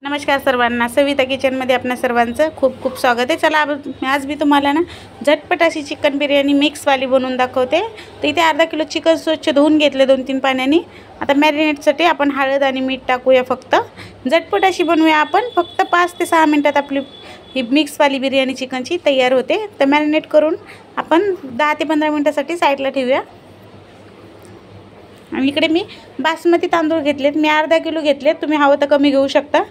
नमस्कार सर्वांना, सविता किचनमध्ये आपणा सर्वांचं खूप खूप स्वागत आहे। चला आज मी तुम्हाला ना झटपट अशी चिकन बिर्याणी मिक्सवाली बनवून दाखवते। तर इथे अर्धा किलो चिकन स्वच्छ धुवून घेतले 2-3 पाण्याने। आता मॅरिनेटसाठी आपण हळद आणि मीठ टाकूया। फक्त झटपट अशी बनवूया आपण। फक्त 5 ते 6 मिनिटात आपली ही मिक्सवाली बिर्याणी चिकनची तयार होते। तर मॅरिनेट करून आपण 10 ते 15 मिनिटासाठी साईडला ठेवूया। आणि इकडे मी बासमती तांदूळ घेतलेत, मी अर्धा किलो घेतलेत, तुम्ही हवं तर कमी घेऊ शकता।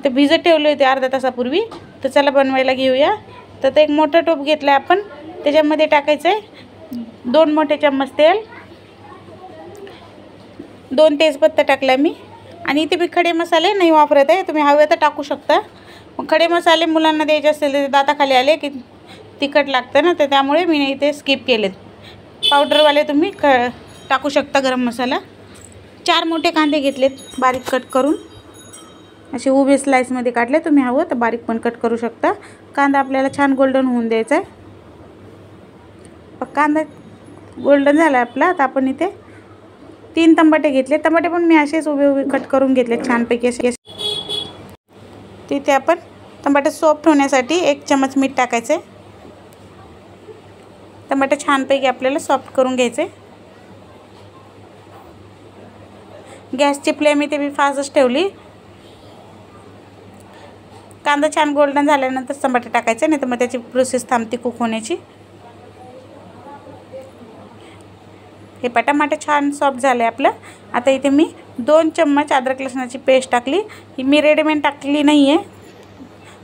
ते भिजत ठेवले होते अर्धा तासापूर्वी। तर चला बनवायला घेऊया। तर एक मोठा टोप घेतला आपण, त्याच्यामध्ये टाकायचं आहे 2 मोठे चम्मच तेल, 2 तेजपत्ता टाकला मी। आणि इथे मी खडे मसाले नाही वापरत आहे, तुम्ही हवे तर टाकू शकता। मग खडे मसाले मुलांना द्यायचे असेल तर दाताखाली आले की तिखट लागतं ना, तर त्यामुळे मी इथे स्किप केलेत। पावडरवाले तुम्ही टाकू शकता गरम मसाला। 4 मोठे कांदे घेतलेत बारीक कट करून, असे उभे स्लाइसमध्ये काढले, तुम्ही हवं तर बारीक पण कट करू शकता। कांदा आपल्याला छान गोल्डन होऊन द्यायचा आहे। कांदा गोल्डन झाला आपला, तर आपण इथे 3 टमाटे घेतले। टमाटे पण मी असेच उभे उभे कट करून घेतले छानपैकी असे। तिथे आपण टमाटे सॉफ्ट होण्यासाठी 1 चम्मच मीठ टाकायचे। टमाटे छानपैकी आपल्याला सॉफ्ट करून घ्यायचे। गॅसची फ्लेम इथे मी फास्टच ठेवली। कांदा छान गोल्डन झाल्यानंतर टमाटे टाकायचे, नाही तर मग त्याची प्रोसेस थांबते कुक होण्याची। हे टमाटे छान सॉफ्ट झाले आपलं। आता इथे मी 2 चम्मच अद्रक लसणाची पेस्ट टाकली। ही मी रेडीमेड टाकली नाही आहे,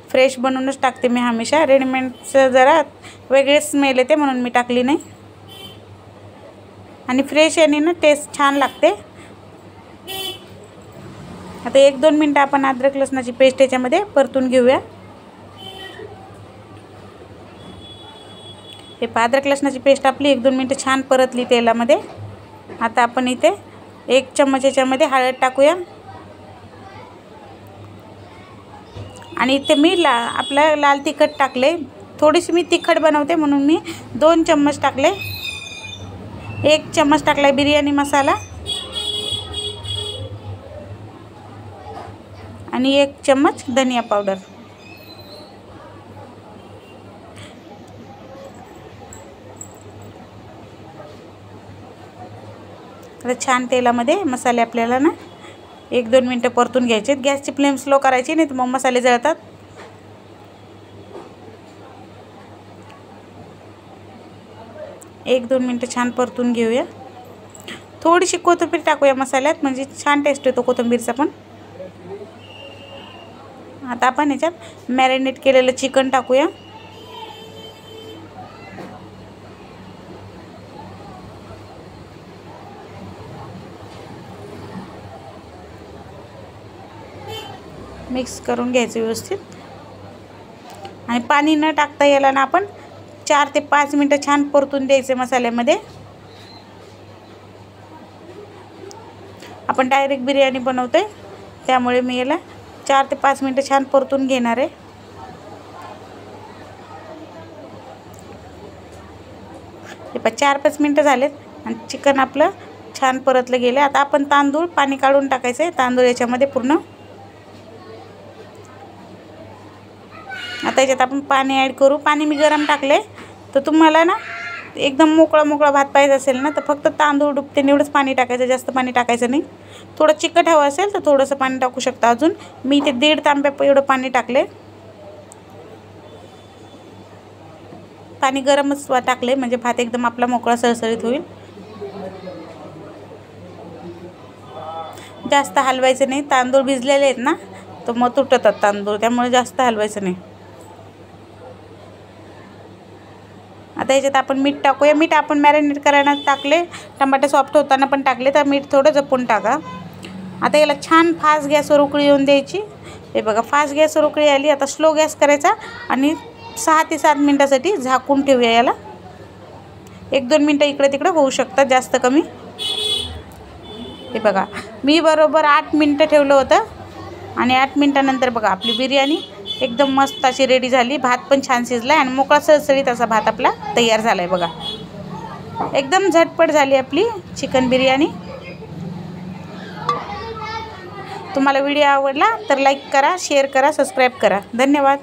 फ्रेश बनवूनच टाकते मी हमेशा। रेडीमेडचं जरा वेगळे स्मेल येते म्हणून मी टाकली नाही, आणि फ्रेश याने ना टेस्ट छान लागते। आता 1-2 मिनटं आपण अद्रक लसणाची पेस्ट याच्यामध्ये परतून घेऊया। हे अद्रक लसणाची पेस्ट आपली 1-2 मिनटं छान परतली तेलामध्ये। आता आपण इथे 1 चम्मच याच्यामध्ये हळद टाकूया। आणि इथे मी आपलं लाल तिखट टाकले, थोडीशी मी तिखट बनवते म्हणून मी 2 चम्मच टाकले। 1 चम्मच टाकला बिर्याणी मसाला, आणि 1 चम्मच धनिया पावडर। आता छान तेलामध्ये मसाले आपल्याला ना 1-2 मिनटं परतून घ्यायचे। गॅसची फ्लेम स्लो करायची, नाही तर मग मसाले जळतात। एक 2 मिनटं छान परतून घेऊया। थोडीशी कोथिंबीर टाकूया मसाल्यात, म्हणजे छान टेस्ट येतो कोथिंबीरचा पण। आता आपण याच्यात मॅरिनेट केलेलं चिकन टाकूया। मिक्स करून घ्यायचं व्यवस्थित, आणि पाणी न टाकता याला ना आपण 4 ते 5 मिनटं छान परतून द्यायचे मसाल्यामध्ये। आपण डायरेक्ट बिर्याणी बनवतोय, त्यामुळे मी याला 4 ते 5 मिनटं छान परतून घेणार आहे। हे 4-5 मिनटं झालेत आणि चिकन आपलं छान परतलं गेलं। आता आपण तांदूळ पाणी काढून टाकायचं आहे, तांदूळ याच्यामध्ये पूर्ण। आता याच्यात आपण पाणी ॲड करू। पाणी मी गरम टाकले, तर तुम्हाला ना एकदम मोकळा भात पाहिजे असेल ना, तर फक्त तांदूळ डुबते एवढंच पाणी टाकायचं, जास्त पाणी टाकायचं नाही। थोडं चिकट हवं असेल तर थोडंसं पाणी टाकू शकता अजून। मी इथे 1.5 तांब्या एवढं पाणी टाकले। पाणी गरमच टाकले, म्हणजे भात एकदम आपला मोकळा सळसळीत होईल। जास्त हलवायचं नाही, तांदूळ भिजलेले आहेत ना, तर मग तुटतात तांदूळ, त्यामुळे जास्त हलवायचं नाही। आता याच्यात आपण मीठ टाकूया। मीठ आपण मॅरिनेट करायला टाकले, टमाटे सॉफ्ट होताना पण टाकले, तर मीठ थोडं जपून टाका। आता याला छान फास्ट गॅसवर उकळी येऊन द्यायची। हे बघा, फास्ट गॅसवर उकळी आली। आता स्लो गॅस करायचा आणि 6 ते 7 मिनटासाठी झाकून ठेवूया याला। 1-2 मिनटं इकडे तिकडे होऊ शकतात, जास्त कमी। हे बघा, मी बरोबर 8 मिनटं ठेवलं होतं, आणि 8 मिनटानंतर बघा आपली बिर्याणी एकदम मस्त अशी रेडी झाली। भात पण छान शिजला आहे, आणि मोकळा सळसळीत असा भात आपला तयार झाला आहे। बघा, एकदम झटपट झाली आपली चिकन बिर्याणी। तुम्हाला व्हिडिओ आवडला तर लाईक करा, शेअर करा, सबस्क्राईब करा. धन्यवाद.